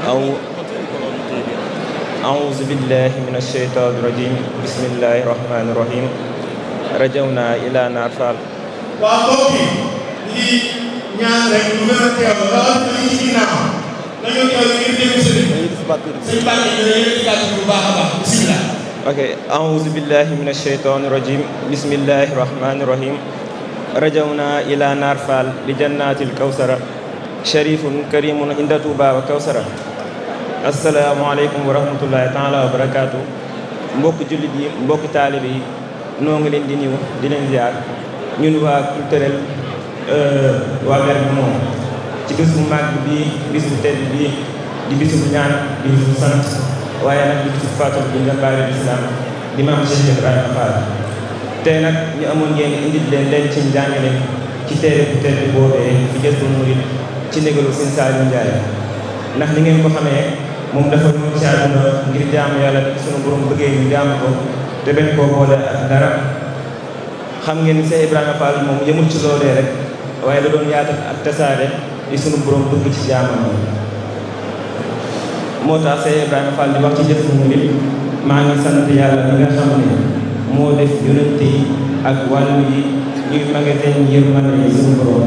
أو أعوذ بالله من الشيطان الرجيم بسم الله الرحمن الرحيم رجونا إلى نار فال ñaan rek lu gën a teew lool ci ginnaaw dañu teew ngir déglu sëriñ Mbàkke ñu yëkkati kàddu bu baax a baax bismillah ok أعوذ بالله من الشيطان الرجيم بسم الله الرحمن الرحيم رجونا إلى نار فال لجنات الكوثر شريف كريم عند توبا وكوثر asalaamaaleykum wa rahmatullahi taala wa barakaatu mbokki jullit yi mbokki taalibe yi noo ngi leen di nuyu di leen ziar ñun waa culturel waa Bergamo ci bis bu màgg bi bis bu tedd bi di bisu bu ñaan di bisu bu sant waaye nag di bisu fàttali bi njàmbaari islam di maam Cheikh Ibrahima Fall tey nag ñu amoon ngeen indil leen ci njàngale ci téere bu tedd boobee ci Jazbul Murid ci ndigalu Sëñ Saliou Ndiaye ndax ni ngeen ko xamee moom dafa ñëw ci àdduna ngir jaamu yàlla te sunu borom bëggee ñu jaamu ko te bañ koo boole ak dara xam ngeen ni Cheikh Ibrahima Fall moom yëmul ci loolee rek waaye da doon yaatal ak tasaare di sunu borom bëgg ci jaamam moo tax Cheikh Ibrahima Fall di wax ci Jazbul Murid maa ngi sant yàlla mi nga xam ne moo def yonent yi ak wàllu yi ñuy magasin yërmande yi sunu borom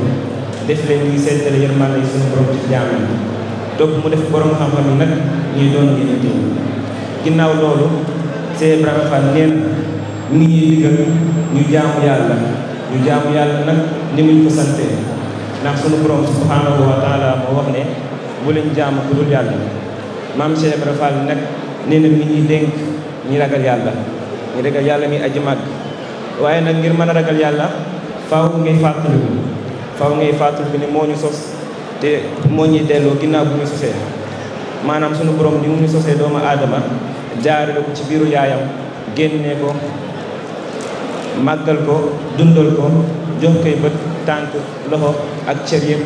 def leen ñuy seddale yërmande yi sunu borom ci jaamam donc mu def borom xam-xam yi nag ñuy doon yonent yi ginnaaw loolu Cheikh Ibrahima Fall neen mi ngi ñuy digal ñu jaamu yàlla nag ni muñ ko santee ndax sunu borom subhanahu wa taala moo wax ne bu leen jaamu ku dul yàlla maam Cheikh Ibrahima Fall nag nee na mi ñuy dénk ñi ragal yàlla mi aji màgg waaye nag ngir mën a ragal yàlla faaw ngay fàttaliku ne moo ñu sos te moo ñuy delloo ginnaaw bu ñu sosee maanaam sunu borom ni mu ñu sosee doomu aadama jaarale ko ci biiru yaayam génnee ko màggal ko dundal ko jox koy bët tànk loxo ak cër yëpp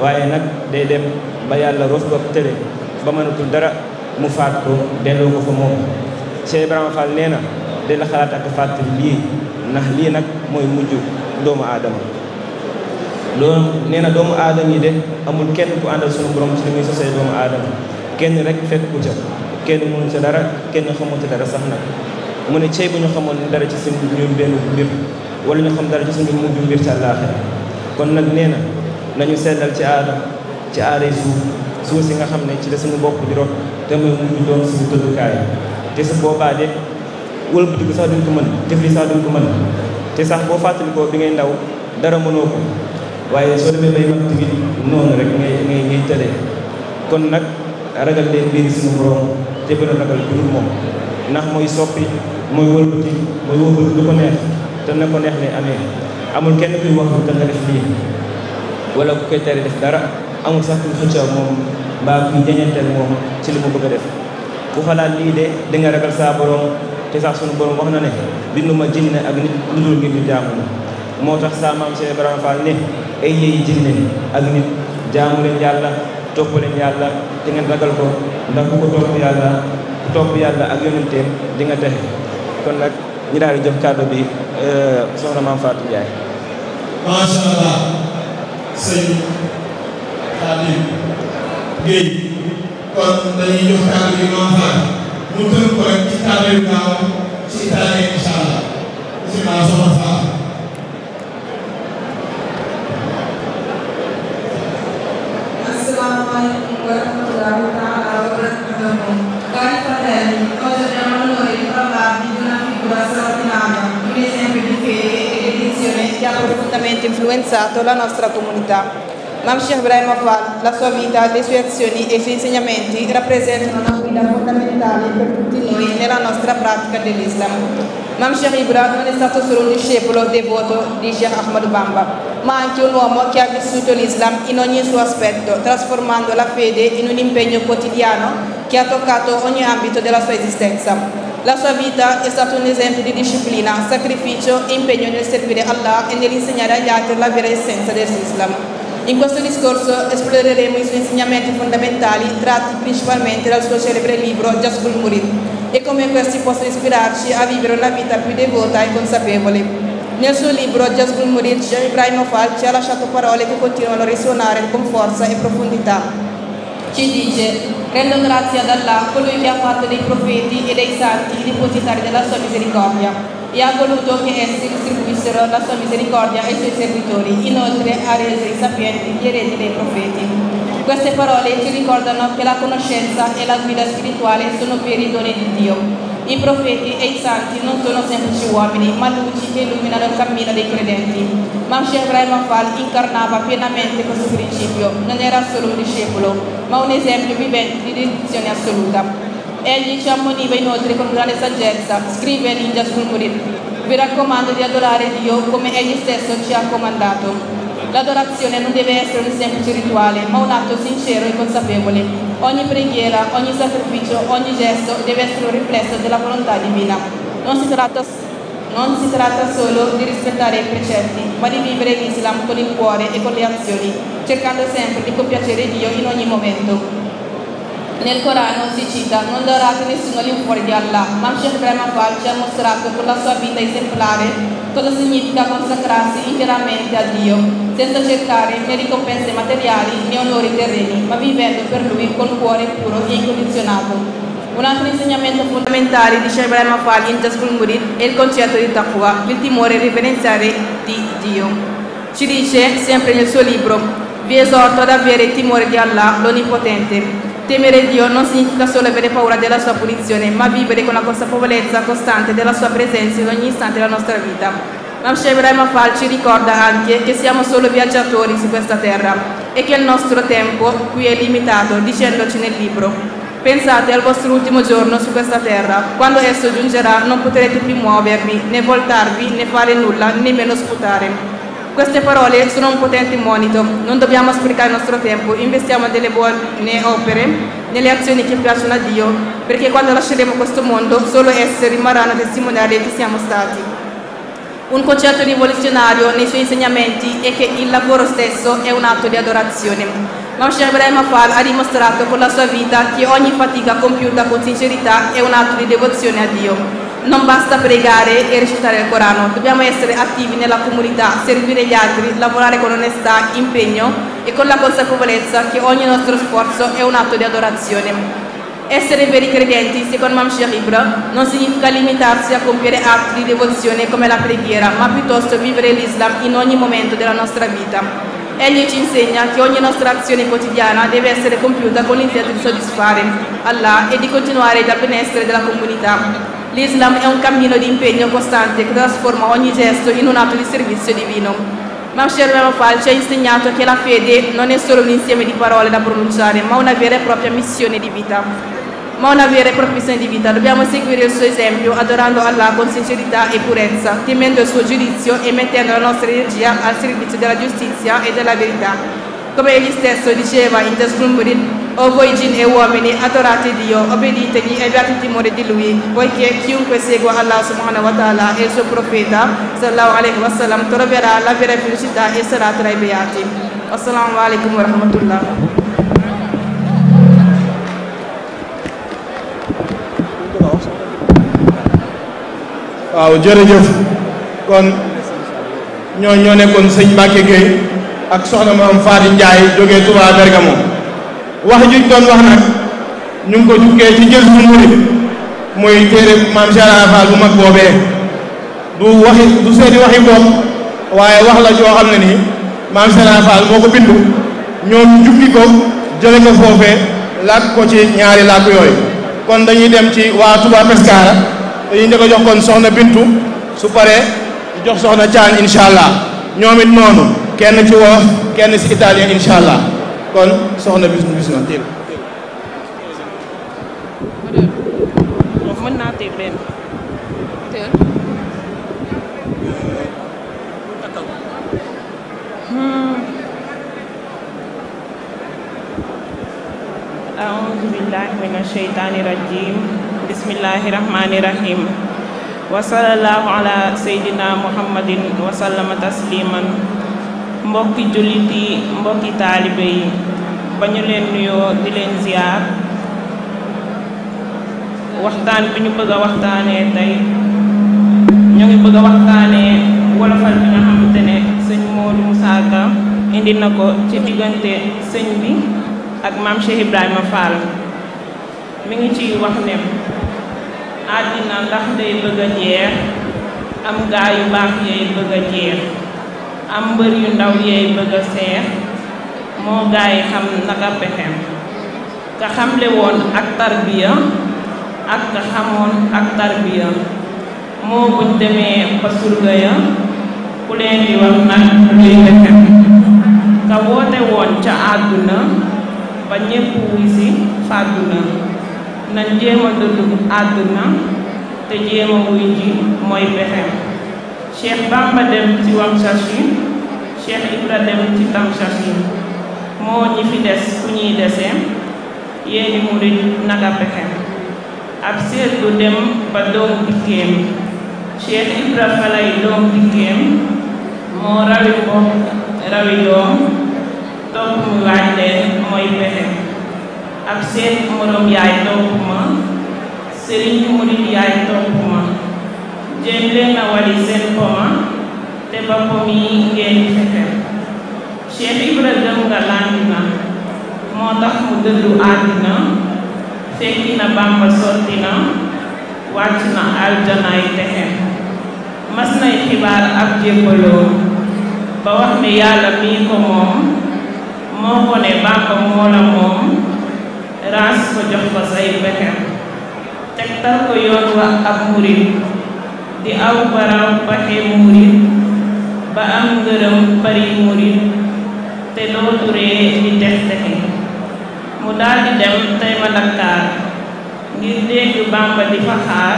waaye nag day dem ba yàlla rof ko tële ba mënatul dara mu faat ko delloo ko fa moom Cheikh Ibrahima Fall nee na de la xalaat ak fàttali lii ndax lii nag mooy mujj doomu aadama loolu nee na doomu aadama yi de amul kenn ku àndal sunu borom ci li muy sosee doomu aadama kenn rek fekk ku ca kenn mënu ca dara kenn xamu ca dara sax nag mu ne cey bu ñu xamoon dara ci suñu ñun benn mbir wala ñu xam dara ci suñu mujj mbir ca àllaaxira kon nag nee na nañu sellal ci aaday suuf si nga xam ne ci la suñu bopp di rot te mooy mujj doon suñu tëddukaay te su boobaa de wëlbatiku sax duñ ko mën jëfli sax duñ ko mën te sax boo fàttalikoo bi ngay ndaw dara mënoo ko waaye soo demee bay mag tamit noonu rek ngay tëlee kon nag ragal leen mbiri suñu borom te gën a ragal ku dul moom ndax mooy soppi mooy wëlbati lu ko neex te na ko neex ne amee amul kenn kuy wax te nga def lii wala ku koy tere def dara amul sax kuy xëccoo moom mbaa kuy jañanteel moom ci li mu bëgg a def ku xalaat lii de di nga ragal saa borom te sax suñu borom wax na ne binduma jinne ak nit lu dul ngir ñu jaamu moo tax saa maam Cheikh Ibrahima Fall ne ay yéyi jinne ak nit jaamu leen yàlla topp leen yàlla te ngeen ragal ko ndax ku ko topp yàlla ak yonenteem di nga texe kon nag ñu daal di jox kàddu bi soxna maam Fatou Ndiaye. macha allah sëñ Khadim Guèye kon dañuy jox kàddu bi maam Fatou mu tënk ko rek ci kàddu yu gaaw ci italien incha allah bisimilah soxna Fatou. Assalamualaikum warahmatullahi wabarakatuh. Cari fratelli, oggi abbiamo l'onore di parlarvi di una figura straordinaria, un esempio di fede e dedizione che ha profondamente influenzato la nostra comunità. Mam Cheikh Ibrahima Fall, la sua vita, le sue azioni e i suoi insegnamenti rappresentano una guida fondamentale per tutti noi nella nostra pratica dell'Islam. Mam Cheikh Ibrahima non è stato solo un discepolo devoto di Sheikh Ahmad Bamba, ma anche un uomo che ha vissuto l'Islam in ogni suo aspetto, trasformando la fede in un impegno quotidiano che ha toccato ogni ambito della sua esistenza. La sua vita è stato un esempio di disciplina, sacrificio e impegno nel servire Allah e nell'insegnare agli altri la vera essenza dell'Islam. In questo discorso esploreremo i suoi insegnamenti fondamentali tratti principalmente dal suo celebre libro Jazbul Murid e come questi possono ispirarci a vivere una vita più devota e consapevole. Nel suo libro Jazbul Murid, Cheikh Ibrahima Fall ci ha lasciato parole che continuano a risuonare con forza e profondità. Ci dice: Rendo grazie ad Allah, colui che ha fatto dei profeti e dei santi i depositari della sua misericordia e ha voluto che essi distribuissero la sua misericordia ai suoi servitori. Inoltre ha reso i sapienti gli eredi dei profeti. Queste parole ci ricordano che la conoscenza e la guida spirituale sono veri doni di Dio. I profeti e i santi non sono semplici uomini, ma luci che illuminano il cammino dei credenti. Imam Sheikh Ibrahim Afal incarnava pienamente questo principio. Non era solo un discepolo, ma un esempio vivente di dedizione assoluta. Egli ci ammoniva inoltre con grande saggezza. Scrive Ninja Sulmurid: vi raccomando di adorare Dio come Egli stesso ci ha comandato. L'adorazione non deve essere un semplice rituale, ma un atto sincero e consapevole. Ogni preghiera, ogni sacrificio, ogni gesto deve essere un riflesso della volontà divina. Non si tratta solo di rispettare i precetti, ma di vivere l'Islam con il cuore e con le azioni, cercando sempre di compiacere Dio in ogni momento. Nel Corano si cita: non adorate nessuno all'infuori di Allah. Imam Sheikh Ibrahim Afal ci ha mostrato con la sua vita esemplare cosa significa consacrarsi interamente a Dio, senza cercare né ricompense materiali né onori terreni, ma vivendo per Lui col cuore puro e incondizionato. Un altro insegnamento fondamentale di Sheikh Ibrahim Afal in Jazbul Murid è il concetto di taqwa, il timore reverenziale di Dio. Ci dice sempre nel suo libro: vi esorto ad avere il timore di Allah, l'Onnipotente. Temere Dio non significa solo avere paura della sua punizione, ma vivere con la consapevolezza costante della sua presenza in ogni istante della nostra vita. Imam Sheikh Ibrahim Afal ci ricorda anche che siamo solo viaggiatori su questa terra e che il nostro tempo qui è limitato, dicendoci nel libro: pensate al vostro ultimo giorno su questa terra. Quando esso giungerà non potrete più muovervi, né voltarvi, né fare nulla, nemmeno sputare. Queste parole sono un potente monito. Non dobbiamo sprecare il nostro tempo, investiamo delle buone opere, nelle azioni che piacciono a Dio, perché quando lasceremo questo mondo solo esse rimarranno a testimoniare che siamo stati. Un concetto rivoluzionario nei suoi insegnamenti è che il lavoro stesso è un atto di adorazione. Imam Sheikh Ibrahim Afal ha dimostrato con la sua vita che ogni fatica compiuta con sincerità è un atto di devozione a Dio. Non basta pregare e recitare il Corano, dobbiamo essere attivi nella comunità, servire gli altri, lavorare con onestà, impegno e con la consapevolezza che ogni nostro sforzo è un atto di adorazione. Essere veri credenti, secondo Imam Sheikh Ibra, non significa limitarsi a compiere atti di devozione come la preghiera, ma piuttosto vivere l'Islam in ogni momento della nostra vita. Egli ci insegna che ogni nostra azione quotidiana deve essere compiuta con l'intento di soddisfare Allah e di continuare dal benessere della comunità. L'Islam è un cammino di impegno costante che trasforma ogni gesto in un atto di servizio divino. Imam Sheikh Ibrahim Afal ci ha insegnato che la fede non è solo un insieme di parole da pronunciare, ma una vera e propria missione di vita. Dobbiamo seguire il suo esempio, adorando Allah con sincerità e purezza, temendo il suo giudizio e mettendo la nostra energia al servizio della giustizia e della verità. Come egli stesso diceva in Jazbul Murid: o voi jinn e uomini, adorate Dio, obbeditegli e abbiate timore di Lui, poiché chiunque segua Allah subhanahu wa ta'ala e il suo profeta sallallahu alaihi wa sallam troverà la vera felicità e sarà tra i beati. Assalamu alaikum wa rahmatullah. waaw jërëjëf kon ñoo nekkoon sëñ Mbacke Gueye ak soxna Maam Faati Ndiaye jógee Touba Bergamo. wax juñ doon wax nag ñu ngi ko jukkee ci Jazbul Murid muy téere Maam Cheikh Ibrahim Fall bu mag boobee du seeni waxi bopp waaye wax la joo xam ne nii Maam Cheikh Ibrahim Fall moo ko bindu ñoom jukki ko jële ko foofee làkk ko ci ñaari làkk yooyu. kon dañuy dem ci waa Touba Pescara dañuy njëkk a jox kon soxna Bintu su paree jox soxna Thian incha allah ñoom it noonu kenn ci wolof kenn ci italien incha allah. kon soxna bis na teel. mën naa teel benn teel. A'udhu billahi minash shaitani rajim. Bismillahirrahmanirrahim. Wa sallallahu ala sayyidina Muhammadin wa sallama tasliman. Mbokki jullit yi, mbokki taalibe yi, ba ñu leen nuyoo di leen ziar. Waxtaan bi ñu bëgg a waxtaanee tey ñu ngi bëgg a waxtaanee wolofal bi nga xamante ne sëñ Modou Moussa Ka indi na ko ci diggante sëñ bi ak Maam Cheikh Ibrahima Fall. mi ngi ciy wax ne àddina ndax day bëgg a jeex am gaa yu baax yeey bëgg a jeex am mbër yu ndaw yeey bëgg a seex moo gaa yi xam naka pexem ka xamle woon ak tarbiya ak ka xamoon ak tarbiya moo buñ demee ba surga ya ku leen di wax nag luy pexem ka woote woon ca àdduna ba ñépp wuy si fàdduna nañ jéema dëddu àdduna te jéema wuy ji mooy pexem Cheikh Bamba dem ci Wamsachi Cheikh Ibra dem ci Tamsachi moo ñi fi des fu ñuy dese yéeni murit naka pexem ab seet du dem ba doom dikkeem Cheikh Ibra falay doom dikkeem moo rawi mbokk rawi doom topp mu waaj leen mooy pexem ab seet moroom yaay topp ma sëriñ murit yaay topp ma jéem leen a wali seen poma te ba pom yi ngeen fexem Cheikh Ibra dem nga landi na moo tax mu dëddu àddina fekki na Bàmba sotti na wàcc na aljanaay texem mas nay xibaar ab jébbaloo ba wax ne yàlla mii ko moom moo ko ne Bàmba moo la moom raas ko jox ko say pexem tegtal ko yoon wa ab murit di aw baraw baxe murit ba am ngërëm bari murit te dootu ree di tex texi mu daldi dem tey ma Dakar ngir dégg Bàmba di fa xaar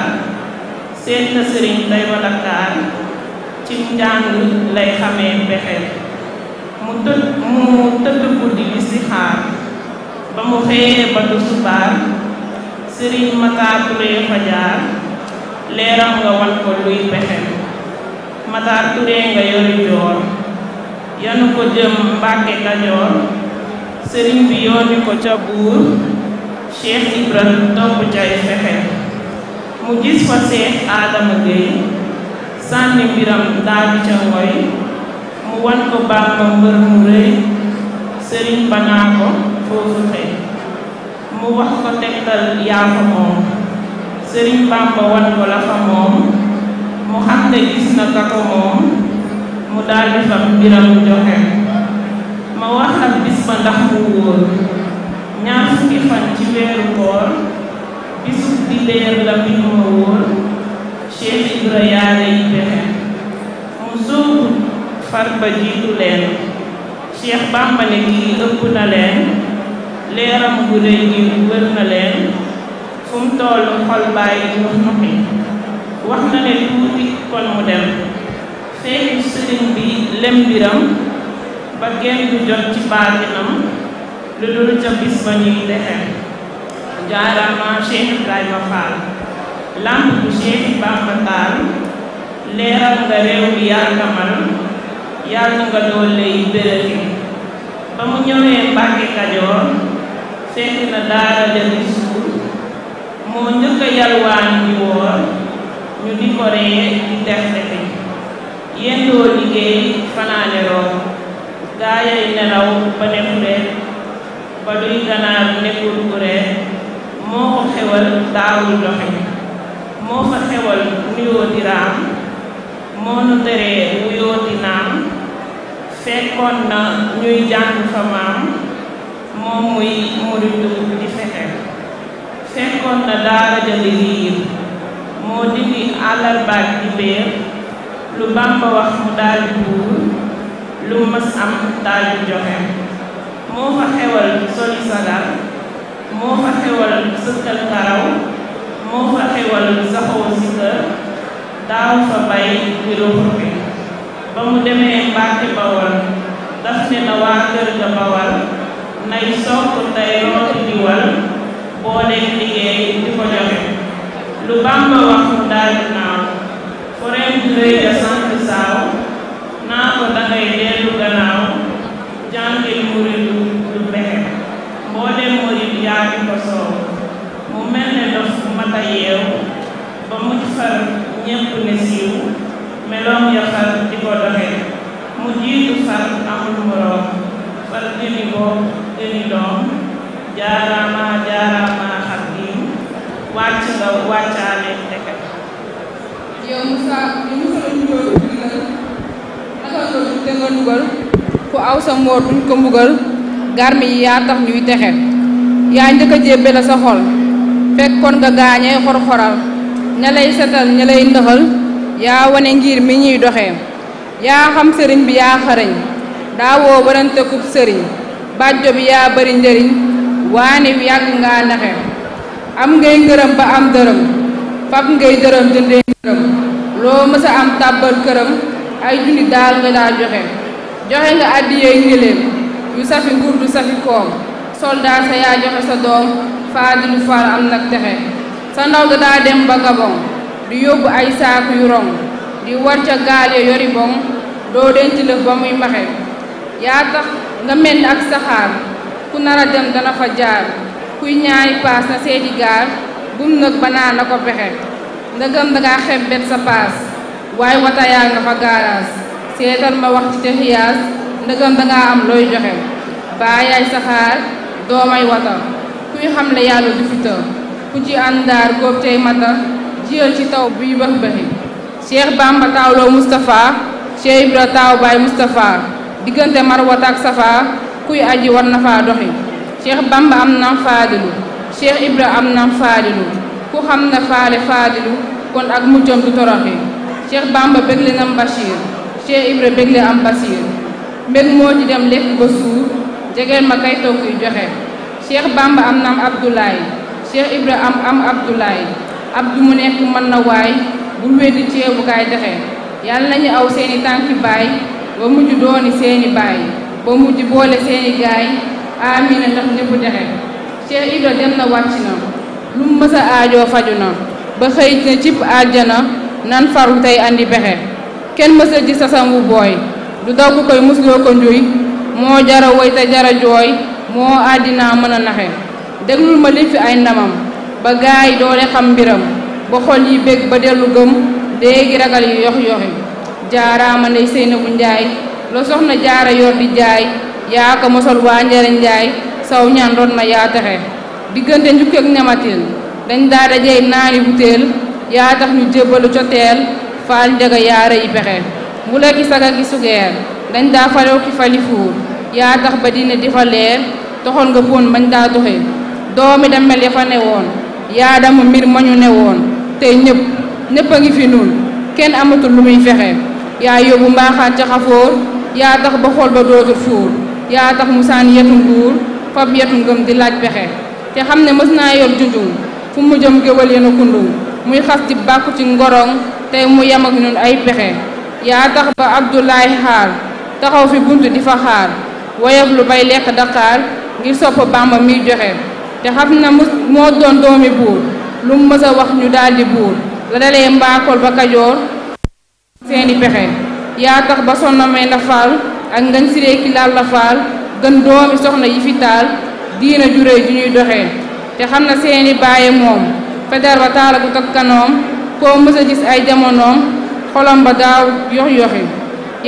seet na sëriñ tey ma Dakar ci njàng lay xamee pexe mu tëdd guddi bi si xaar ba mu xëyee ba du subaar sëriñ Matar Touré fa jaar leeram nga wan ko luy pexe Matar Touré nga yori joor yanu ko jëm Mbàkke Kajoor sëriñ bi yooni ko ca buur Cheikh Ibra topp cay fexe mu gis fa Seex Adama Gueye sànni mbiram daadi ca ngoy mu wan ko Bàmba mbër mu rëy sëriñ banaa ko foofu xëy mu wax ko tegtal yaa fa moom sëriñ Bàmba wan ko la fa moom mu xam ne gis na ka ko moom mu daldi fa mbiram joxe ma wax ak bis ba ndax mu wóor ñaar fukki fan ci weeru koor bisub di leer la mi ma wóor Cheikh Ibra yaare yi pexe mu soobu far ba jiitu leen Cheikh Bàmba ne kii ëpp na leen leeram gu rëy gi wër na leen fu mu toll xol bàyyi nux nuxi wax na ne tuuti kon mu dem fekk sëriñ bi lem mbiram ba genn du jot ci baatinam lu dul ca bis ba ñuy dexe jaarama Cheikh Ibrahima Fall lamp bu Cheikh Bàmba taal leeral nga réew mi yaakamal yàlla nga doole yi bérëki ba mu ñëwee Mbàkke Kajoor fekk na daara jëli suur moo njëkk a yalwaan di woor ñu di ko ree di tex-texi yendoo liggéey fanaane roon gaayay nelaw ba nefulee ba duy ganaar nekkul kuree moo ko xewal daawul doxe moo fa xewal nuyoo di raam moo nu teree wuyoo di naam fekkoon na ñuy jàng fa maam moom muy muritu di fexe fekkoon na daara jëli riir moo dindi àllarbaak di béer lu Bàmba wax mu daldi buur lu mas am daldi joxe moo fa xewal soli sagar moo fa xewal sëkkal karaw moo fa xewal saxoo si kër daaw fa bay di ruxuxi ba mu demee Mbàkke Bawal daf ne na waa kër ga Bawal nay sokk tey rooti diwal booleeg liggéey di ko joxe lu Bàmba wax mu daldi naaw foreen di rëy ja sant saaw naa ko dangay dellu gannaaw jànge muridu du bexe mboolem murid yaa di ko soow mu mel ne dof mata yeew ba muj far ñépp ne siiw meloom ya far di ko doxe mu jiitu far amul moroom far gëni bopp gëni doom jaaraama jaaraama Xaadim wàcc nga wàccaale ndeket. yow Moussa ñu lañu doon digal naka nga te nga dugal ku aw sa mboor duñ ko mbugal garmi yi yaa tax ñuy texe yaa njëkk a jébbe la sa xol fekkoon nga gaañee xor-xoral ña lay setal ña lay ndëxal yaa wane ngir mi ñuy doxee yaa xam sëriñ bi yaa xarañ daawoo warante kub sëriñ bàjjo bi yaa bari njëriñ waane wi yàgg ngaa naxe am ngay ngërëm ba am dërëm fab ngay dërëm jëndee ngërëm loo mësa am tàbbal këram ay junni daal nga daa joxe nga àddiyee ngéléem yu safi nguur du safi koom soldaar sa yaa joxe sa doom Faadilu Faal am nag texe sa ndaw ga daa dem ba Gabon di yóbbu ay saaku yu rong di war ca gaal ya yori boŋ doo denc lëf ba muy maxe yaa tax nga mel ni ak saxaar ku nar a dem dana fa jaar kuy ñaari paas na seeti gaar bum nag banaa na ko pexe ndëgëm dangaa xebbet sa paas waaye wata yaa nga fa gaaraas seetal ma wax ci te xiyaas ndëgëm dangaa am looy joxe baayaay saxaar doomay wata kuy xamle yàlla du fi të ku ci àndaar góob tey mata jiyal ci taw buy bëx bëxi Cheikh Bamba taawloo Moustapha Cheikh Ibra taaw baay Moustapha diggante Marwata ak Safa kuy aji war na faa doxi Cheikh Bamba am nam faadilu Cheikh Ibra am nam faadilu ku xam na faale faadilu kon ak muccam du toroxi Cheikh Bamba bégle nam Bachir Cheikh Ibra bégle am Bachir mbég moo ci dem lekk ba suur jegeel ma kay toog kuy joxe Cheikh Bamba am nam Abdoulaye Cheikh Ibra am Abdoulaye Abdou mu nekk mën na waay bul weddi ceebu kaay texe yàlla nañu aw seeni tànki baay ba mujj dooni seeni baay ba mujj boole seeni gaay amina ndax ñëpp texe Cheikh Ibra dem na wàcc na lu mu mësa aajoo faju na ba xëy na cib àjjana nan faru tey andi pexe kenn mësa gis sa sangu booy du daw ku koy musloo ko njuy moo jara woy te jara jooy moo àddinaa mën a naxe déglul ma li fi ay ndamam ba gaay yi doole xam mbiram ba xol yi bég ba dellu gëm léegi ragal yi yox yoxi jaaraama ndey Seynabu Njaay loo soxna jaara yor di jaay yaa ko mosol waa njariñ njaay saw ñaan doon na yaa texe diggante njukki ak ñamatil dañ daa dajey naani butéel yaa tax ñu jébbalu coteel faal njaga yaara yi pexe mu la ki saga gi sugeer dañ daa falew ki fali fuur yaa tax ba dina di fa leer toxoon nga fóon bañ daa doxe doomi damel ya fa ne woon yaa dama mbir mañu ne woon tey ñëpp a ngi fi nun kenn amatul lu muy fexe yaa yóbbu mbaaxaan ca xafóor yaa tax ba xool ba dootul fuur yaa tax mu saan yetu nguur fab yetu ngëm di laaj pexe te xam ne mës naa yor junjung fu mu jëm géwal yena kundung muy xas di bàkku ci ngorong tey mu yam ak ñun ay pexe yaa tax ba Abdoulaye xaar taxaw fi bunt di fa xaar woyof lu bay lekk Dakar ngir sopp Bamba miy joxe te xam na moo doon doomi buur lu mu mës a wax ñu daldi buur la dalee mbaakool ba Kajoor seeni pexe yaa tax ba sonna may na faal ak ngañ siree ki laal la faal gën doomi soxna yi fi taal diina juree ju ñuy doxee te xam na seeni baaye moom feder ba taalagu tak kanoom koo mës a gis ay jamonoom xolam ba daaw yox yoxi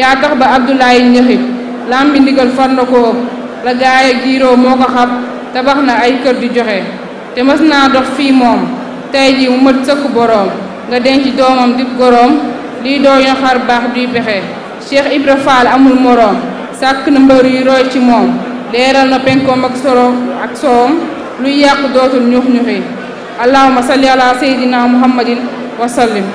yaa tax ba Abdoulaye njëxib lambi ndigal far na ko ëpp la gaaya giiroo moo ko xab tabax na ay kër di joxe te mës naa dox fii moom tey ji mu mët sëkk boroom nga denc doomam dib goroom lii doo yo xar baax duy pexe Cheikh Ibra Fall amul moroom sàkk na mbër yi roy ci moom leeral na penkoom ak soro ak soom luy yàq dootul ñux ñuxi allahumma salli ala sayyidina muhammadin wa sallim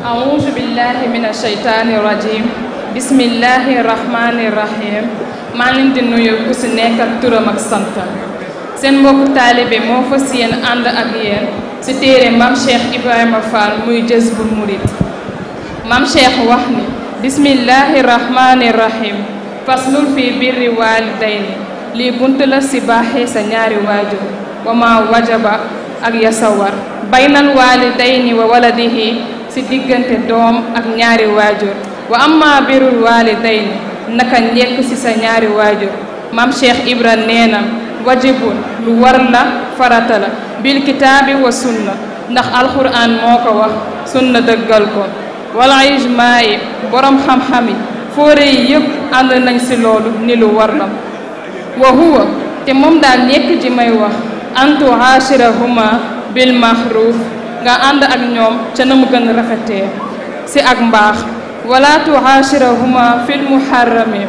أعوذ بالله من الشيطان الرجيم بسم الله الرحمن الرحيم maa leen di nuyu ku si nekk ak turam ak santam seen mbokk taalibe moo fas yéen ànd ak yéen si téere Maam Cheikh Ibrahima Fall muy Jazbul Murid Maam Cheikh wax ni bismillahi rahmani rahim faslul fi birri walidayni lii bunt la si baaxee sa ñaari waajur wa ma wajaba ak yasawar baynal walidayni wa waladihi ci diggante doom ak ñaari waajur wa amma birul walidayni naka njekk ci sa ñaari waajur maam Cheikh Ibra nee na wajibun lu war la farata la bil kitaabi wa sunna ndax alquran moo ko wax sunna dëggal ko wala ijmaa yi borom xam-xam yi fóore yi yëpp ànd nañ ci loolu ni lu war la wa huwa te moom daal nekk ji may wax antu haashirahuma bil mahruf nga ànd ak ñoom ca na mu gën rafetee ci ak mbaax wala tuhaashirahuma fil muharrami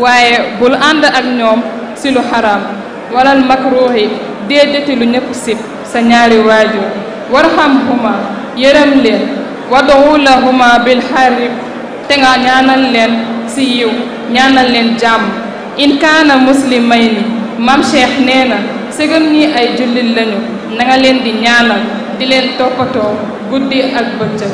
waaye bul ànd ak ñoom ci lu xaraam walal makruhi déedéeti lu ñëpp sib sa ñaari waajur warhamhuma yërëm leen wadu lahuma bil xarib te nga ñaanal leen ci yiw ñaanal leen jàmm in kaana muslimayni mam Cheikh nee na segam ñi ay jullit lañu na nga leen di ñaanal di leen toppatoo guddi ak bëccëg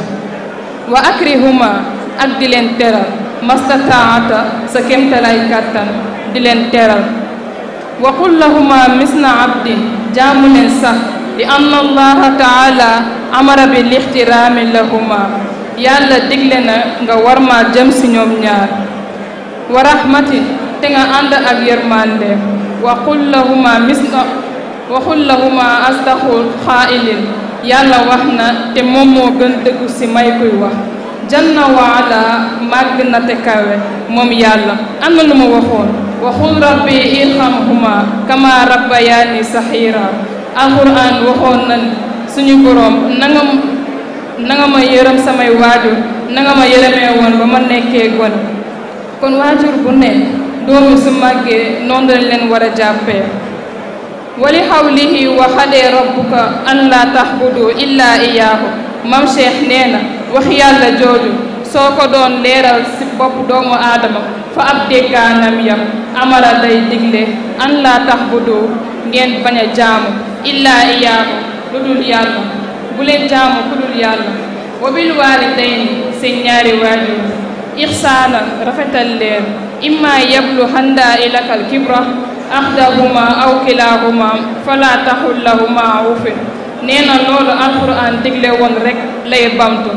wa akrihuma ak di leen teral mastataata sa kemtalay kàttan di leen teral wa qul lahuma misna abdin jaamu leen sax li anna allaha taala amara bi lixtiraami lahuma yàlla digle na nga war ma jëm ci ñoom ñaar wa rahmatin te nga ànd ak yërmande wa qul lahuma astaxul xaailin yàlla wax na te moom moo gën dëggu ci may kuy wax janna waala màgg na te kawe moom yàlla am na lu ma waxoon wa qul rabbi irhamhuma kama rabbayaani saxiira alquran waxoon na suñu boroom nanga ma yërëm samay waajur nanga ma yërëmee woon ba ma nekkee gone kon waajur bu ne doomi su màggee noonu lañ leen war a jàppee wali xawlihi wa xadee rabbuka an la taxbudu illa iyaahu mam Cheikh nee na wax yàlla jooju soo ko doon leeral ci bopp doomu aadama fa ab déggaanam yam amara day digle an la taxbudu ngeen bañ a jaamu illa iyaahu lu dul yàlla bu leen jaamu ku dul yàlla wa bil waalidayni seen ñaari waajur ixsaana rafetal leen imma yablu xanda ilakal kibra axdahuma aw kilahuma fala taxul lahuma ufin nee na loolu alquran digle woon rek lay bamtu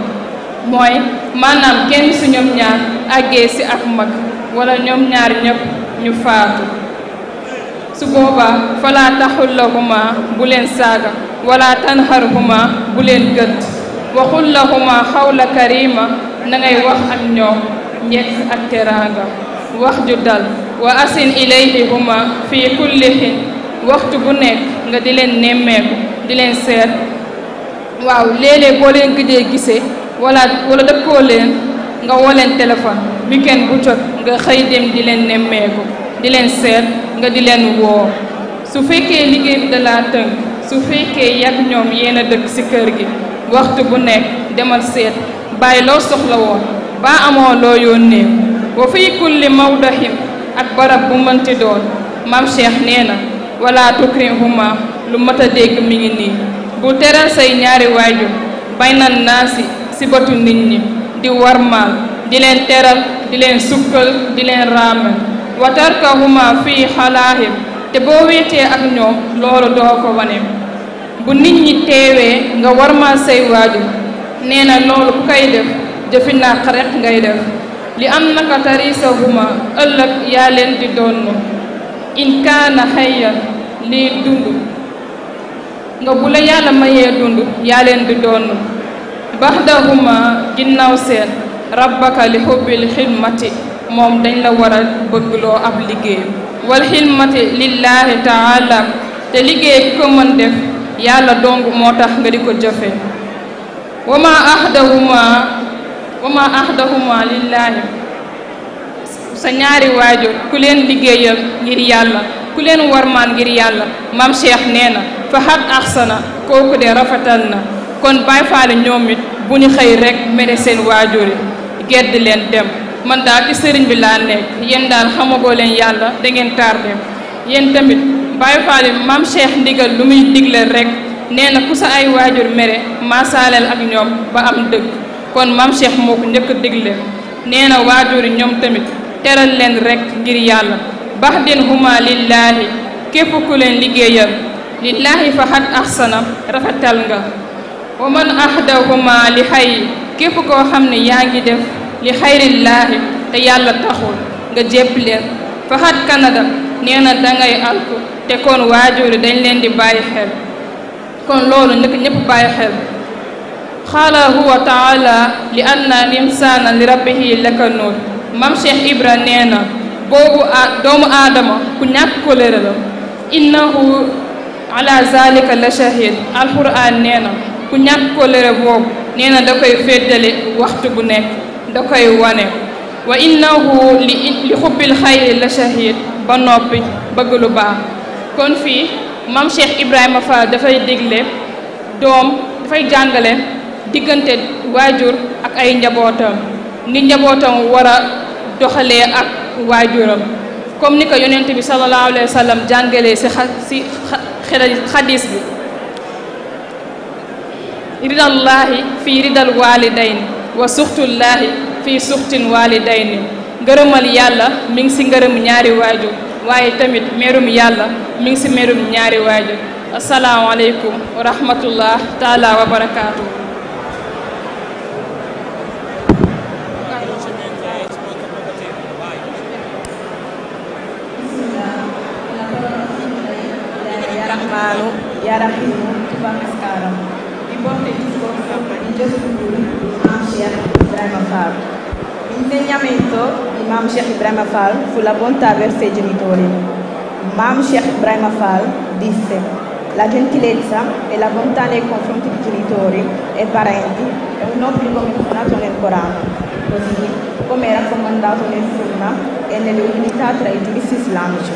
mooy maanaam kenn su ñoom ñaar àggee ci ak mag wala ñoom ñaar ñëpp ñu faatu su boobaa fala taxul lahuma bu leen saaga wala tanharhuma bu leen gët waxul lahuma xawla karima na ngay wax ak ñoom njekk ak teraanga wax ju dal wa asin ilayhima fi kulli hin waxtu bu nekk nga di leen nemmeeku di leen seet waaw léeg-léeg boo leen gëjee gisee wala dëkkoo leen nga woo leen téléphone weekend bu jot nga xëy dem di leen nemmeeku di leen seet nga di leen woo su fekkee liggéey bi da laa tënk su fekkee yàgg ñoom yéen a dëkk ci kër gi waxtu bu nekk demal seet bàyyi loo soxla woon ba amoo loo yónnee wa fi kulli mawdahin ak barab bu mënti doon maam Cheikh nee na wala tukrihuma lu mat a dégg mi ngi nii bu teral say ñaari waajur baynan naasi ci bëtu nit ñi di warmaal di leen teral di leen sukkal di leen raamal wa tarkahuma fii xalaahim te boo wéetee ak ñoom loolu doo ko wane bu nit ñi teewee nga warmaal say waajur nee na loolu ku koy def jëfi naq rek ngay def li am naka tarisahuma ëllëg yaa leen di donnu in kaana hayyan lii dund nga bu la yàlla mayee dund yaa leen di donnu baxdahuma ginnaaw seen rabbaka li xubbil xidmati moom dañ la war a bëggloo ab liggéey wal xidmati lillahi taala te liggéey ku ko mën def yàlla dong moo tax nga di ko jëfe wama ahdahuma lillahi sa ñaari waajur ku leen liggéeyal ngir yàlla ku leen warmaan ngir yàlla mam Cheikh nee na fa xat axsana kooku de rafetal na kon Baay Faal ñoom it bu ñu xëy rek mere seen waajur yi gedd leen dem man daal ci sëriñ bi laa nekk yéen daal xamagoo leen yàlla da ngeen tardé yéen tamit Baay Faal mam Cheikh ndigal lu muy digle rek nee na ku sa ay waajur mere maasaaleel ak ñoom ba am dëgg kon mam Cheikh moo ko njëkk a digle nee na waajur yi ñoom tamit teral leen rek ngir yàlla baxdin huma lillaahi képp ku leen liggéeyal lillaahi fa xat axsana rafetal nga wa man ahdahuma li xay képp koo xam ne yaa ngi def li xayrillaahi te yàlla taxul nga jépp leen faxat Canada nee na dangay alku te kon waajur yi dañ leen di bàyyi xel kon loolu naka ñëpp bàyyi xel xaala huwa taala li anna al insaana li rabbihi lakanuut mam Cheikh Ibra nee na boobu doomu aadama ku ñàkk kóllëre la innahu ala zalika la shahid alquran nee na ku ñàkk kóllëre boobu nee na da koy féddale waxtu bu nekk da koy wane wa innahu li xubbil xayri la shahid ba noppi bëgg lu baax kon fii mam Cheikh Ibrahima Fall dafay digle doom dafay jàngale diggante waajur ak ay njabootam ni njabootam war a doxalee ak waajuram comme ni ko yonent bi sallallahu alayhi wa sallam jàngalee si xadis bi ridallaahi fii ridal walidayni wa suxtullaahi fii suxtin walidayni ngërëmal yàlla mi ngi si ngërëm ñaari waajur waaye tamit merum yàlla mi ngi si merum ñaari waajur asalaamaaleykum wa rahmatullah taala wa barakaatu. Ya Rahimu, Tuhan sekarang riporta il discorso di Gesù di Imam Sheikh Ibrahima Fall. L'insegnamento di Imam Sheikh Ibrahima Fall fu la bontà verso i genitori. Imam Sheikh Ibrahima Fall disse: la gentilezza e la bontà nei confronti di genitori e parenti è un obbligo menzionato nel Corano, così come è raccomandato nel Sunnah e nelle unità tra i giuristi islamici.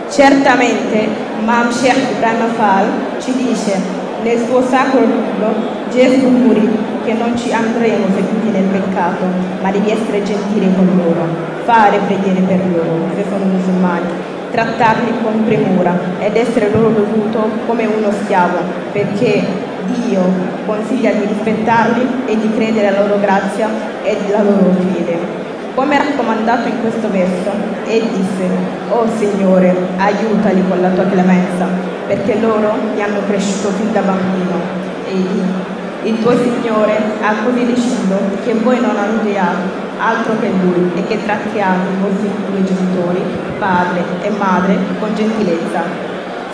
Certamente Imam Sheikh Ibrahima Fall ci dice nel suo sacro libro Gesù giuri che non ci andremo seduti nel peccato, ma devi essere gentile con loro, fare preghiere per loro se sono musulmani, trattarli con premura ed essere loro dovuto come uno schiavo, perché Dio consiglia di rispettarli e di credere alla loro grazia e alla loro fede. Come raccomandato in questo verso, e disse: «Oh Signore, aiutali con la tua clemenza, perché loro mi hanno cresciuto fin da bambino». E il tuo Signore ha così deciso che voi non abbiate altro che Lui e che trattiate i vostri due genitori, padre e madre, con gentilezza.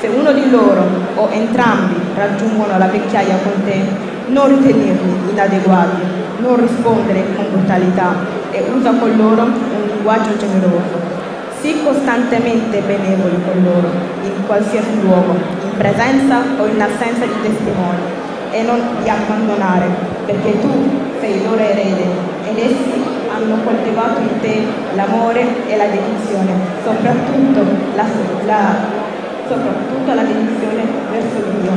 Se uno di loro o entrambi raggiungono la vecchiaia con te, non ritenerli inadeguati, non rispondere con brutalità e usa con loro un linguaggio generoso. Sii costantemente benevoli con loro, in qualsiasi luogo, in presenza o in assenza di testimoni, e non li abbandonare, perché tu sei il loro erede ed essi hanno coltivato in te l'amore e la dedizione, soprattutto la dedizione verso Dio.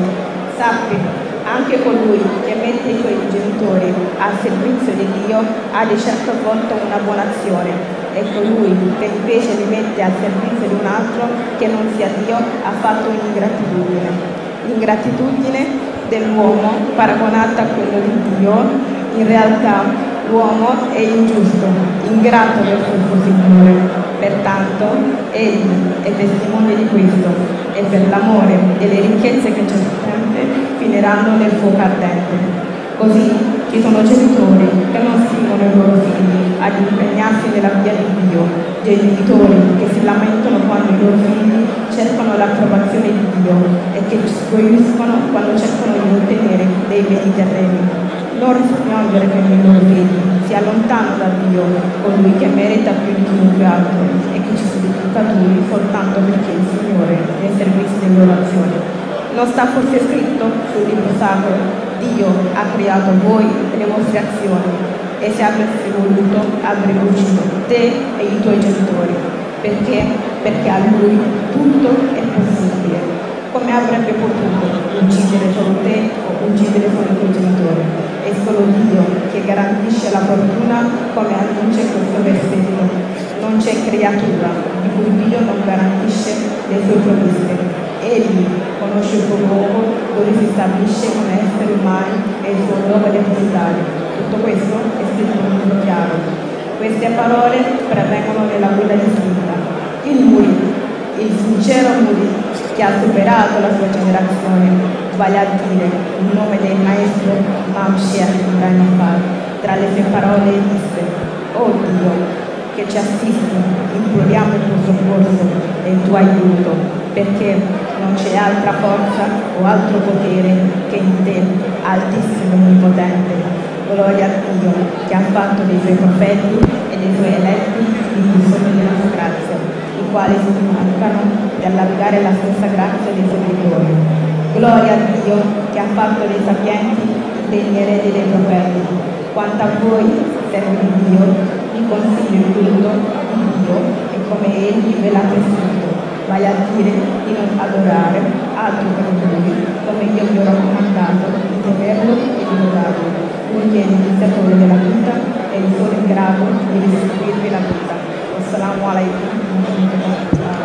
Sappi, anche colui che mette i suoi genitori al servizio di Dio ha di certo svolto una buona azione, e colui che invece li mette al servizio di un altro che non sia Dio ha fatto un'ingratitudine. L'ingratitudine dell'uomo paragonata a quello di Dio, in realtà l'uomo è ingiusto, ingrato verso il suo Signore. Pertanto egli è testimone di questo, e per l'amore e le ricchezze che certamente finiranno nel fuoco ardente. Così ci sono genitori che non spingono i loro figli ad impegnarsi nella via di Dio, genitori che si lamentano quando i loro figli cercano l'approvazione di Dio e che ci sgoiscono quando cercano di ottenere dei beni terreni. Non rispondere per i loro figli, si allontano da Dio, colui che merita più di chiunque altro, e che ci sono peccatori soltanto perché il Signore è ai servizi delle loro azioni. Non sta forse scritto sul libro sacro: Dio ha creato voi e le vostre azioni, e se avreste voluto avrebbe ucciso te e i tuoi genitori. Perché? Perché a Lui tutto è possibile. Come avrebbe potuto uccidere solo te o uccidere solo i tuoi genitori? È solo Dio che garantisce la fortuna, come annuncia questo versetto. Non c'è creatura di cui Dio non garantisce le sue provviste. Egli conosce il suo luogo dove si stabilisce come esseri umani e il suo luogo depositario. Tutto questo è scritto in modo chiaro. Queste parole prevengono nella guida di Scritta. Il Murid, il sincero Murid che ha superato la sua generazione, vale a dire il nome del maestro Imam Sheikh Ibrahima Fall, Tra le sue parole disse: «Oh Dio, che ci assisti, imploriamo il tuo soccorso e il tuo aiuto, perché non c'è altra forza o altro potere che in te, altissimo e onnipotente. Gloria a Dio, che ha fatto dei suoi profeti e dei suoi eletti il tesoro della sua grazia, i quali si mancano di allargare la stessa grazia dei servitori. Gloria a Dio, che ha fatto dei sapienti degli eredi dei profeti. Quanto a voi, servi di Dio, vi consiglio il culto di Dio e come Egli ve l'ha prescritto, vale a dire di non adorare altro che Lui, come io vi ho raccomandato, di temerlo e di lodarlo. Lui che è l'iniziatore della vita e il solo in grado di restituirvi la vita. Wassalamu alaikum.